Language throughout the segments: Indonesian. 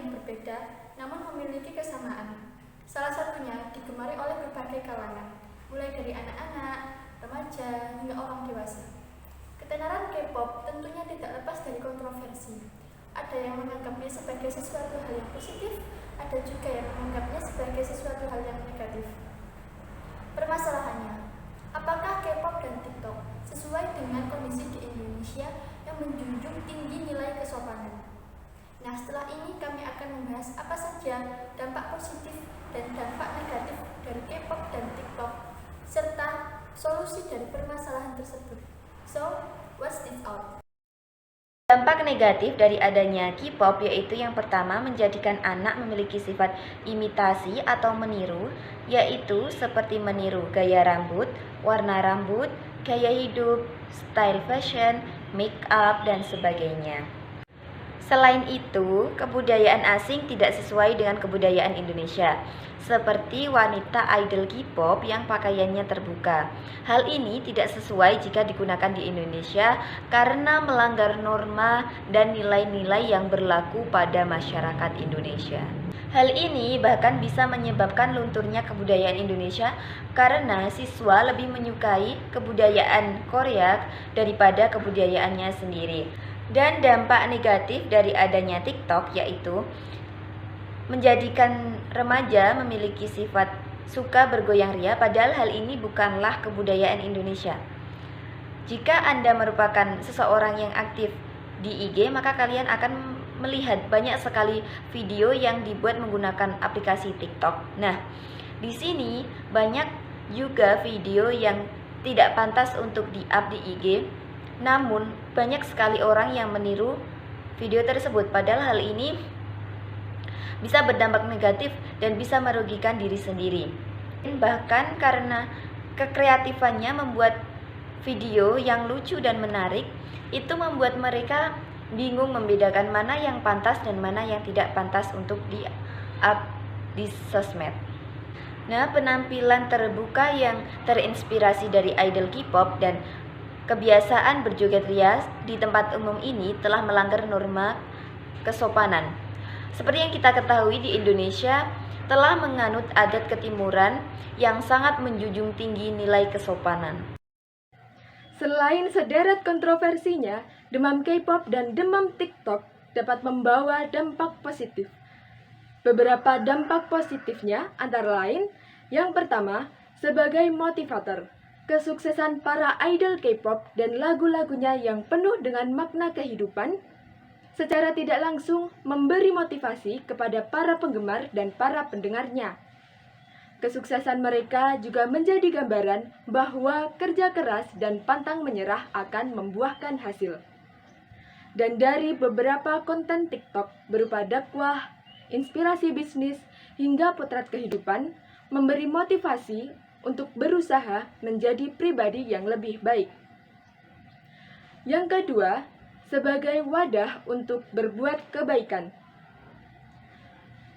yang berbeda namun memiliki kesamaan. Salah satunya digemari oleh berbagai kalangan, mulai dari anak-anak, remaja, hingga orang dewasa. Ketenaran K-pop tentunya tidak lepas dari kontroversi. Ada yang menganggapnya sebagai sesuatu hal yang positif, ada juga yang menganggapnya sebagai sesuatu hal yang negatif. Permasalahannya, apakah K-pop dan TikTok sesuai dengan kondisi di Indonesia yang menjunjung tinggi nilai kesopanan? Nah, setelah ini kami akan membahas apa saja dampak positif dan dampak negatif dari K-pop dan TikTok, serta solusi dari permasalahan tersebut. So, what's this out? Dampak negatif dari adanya K-pop yaitu yang pertama menjadikan anak memiliki sifat imitasi atau meniru, yaitu seperti meniru gaya rambut, warna rambut, gaya hidup, style fashion, make up, dan sebagainya. Selain itu, kebudayaan asing tidak sesuai dengan kebudayaan Indonesia, seperti wanita idol K-pop yang pakaiannya terbuka. Hal ini tidak sesuai jika digunakan di Indonesia karena melanggar norma dan nilai-nilai yang berlaku pada masyarakat Indonesia. Hal ini bahkan bisa menyebabkan lunturnya kebudayaan Indonesia karena siswa lebih menyukai kebudayaan Korea daripada kebudayaannya sendiri. Dan dampak negatif dari adanya TikTok yaitu menjadikan remaja memiliki sifat suka bergoyang ria, padahal hal ini bukanlah kebudayaan Indonesia. Jika Anda merupakan seseorang yang aktif di IG, maka kalian akan melihat banyak sekali video yang dibuat menggunakan aplikasi TikTok. Nah, di sini banyak juga video yang tidak pantas untuk di-up di IG. Namun, banyak sekali orang yang meniru video tersebut, padahal hal ini bisa berdampak negatif dan bisa merugikan diri sendiri. Bahkan karena kekreatifannya membuat video yang lucu dan menarik, itu membuat mereka bingung membedakan mana yang pantas dan mana yang tidak pantas untuk di-up di sosmed. Nah, penampilan terbuka yang terinspirasi dari idol K-pop dan kebiasaan berjoget ria di tempat umum ini telah melanggar norma kesopanan. Seperti yang kita ketahui, di Indonesia telah menganut adat ketimuran yang sangat menjunjung tinggi nilai kesopanan. Selain sederet kontroversinya, demam K-pop dan demam TikTok dapat membawa dampak positif. Beberapa dampak positifnya antara lain, yang pertama, sebagai motivator. Kesuksesan para idol K-pop dan lagu-lagunya yang penuh dengan makna kehidupan secara tidak langsung memberi motivasi kepada para penggemar dan para pendengarnya. Kesuksesan mereka juga menjadi gambaran bahwa kerja keras dan pantang menyerah akan membuahkan hasil. Dan dari beberapa konten TikTok berupa dakwah, inspirasi bisnis, hingga potret kehidupan, memberi motivasi untuk berusaha menjadi pribadi yang lebih baik. Yang kedua, sebagai wadah untuk berbuat kebaikan.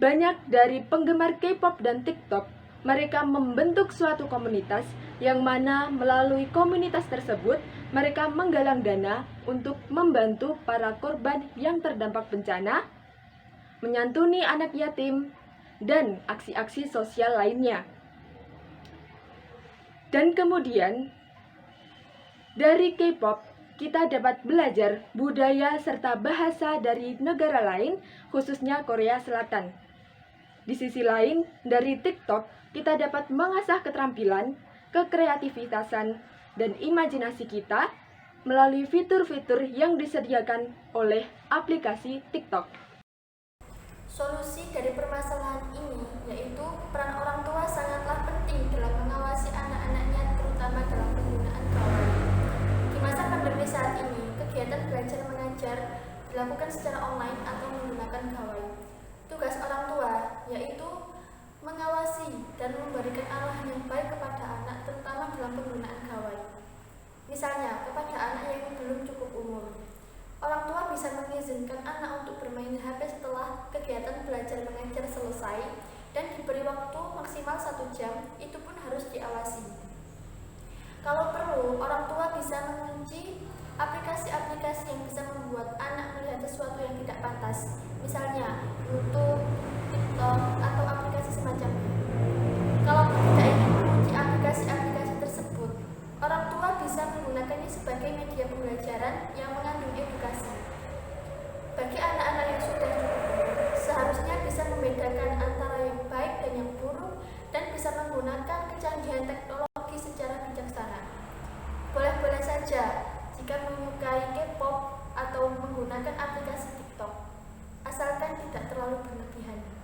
Banyak dari penggemar K-pop dan TikTok, mereka membentuk suatu komunitas yang mana melalui komunitas tersebut, mereka menggalang dana untuk membantu para korban yang terdampak bencana, menyantuni anak yatim, dan aksi-aksi sosial lainnya. Dan kemudian, dari K-pop, kita dapat belajar budaya serta bahasa dari negara lain, khususnya Korea Selatan. Di sisi lain, dari TikTok, kita dapat mengasah keterampilan, kekreativitasan, dan imajinasi kita melalui fitur-fitur yang disediakan oleh aplikasi TikTok. Solusi dari permasalahan ini yaitu peran orang tua sangatlah penting dalam mengawasi anak-anaknya, terutama dalam penggunaan gawai. Di masa pandemi saat ini, kegiatan belajar mengajar dilakukan secara online atau menggunakan gawai. Tugas orang tua yaitu mengawasi dan memberikan arahan yang baik kepada anak, terutama dalam penggunaan gawai. Misalnya, kepada anak yang belum cukup umur. Orang tua bisa mengizinkan anak untuk bermain HP setelah kegiatan belajar mengajar selesai dan diberi waktu maksimal 1 jam, itu pun harus diawasi. Kalau perlu, orang tua bisa mengunci aplikasi-aplikasi yang bisa membuat anak melihat sesuatu yang tidak pantas. misalnya YouTube, TikTok, atau aplikasi semacamnya. Kalau tidak ingin mengunci aplikasi-aplikasi tersebut, orang tua bisa menggunakannya sebagai media pembelajaran yang mengandung edukasi. Bagi anak-anak yang sudah cukup umur, seharusnya bisa membedakan antara yang baik dan yang buruk dan bisa menggunakan kecanggihan teknologi secara bijaksana. Boleh-boleh saja jika menyukai K-pop atau menggunakan aplikasi TikTok, asalkan tidak terlalu berlebihan.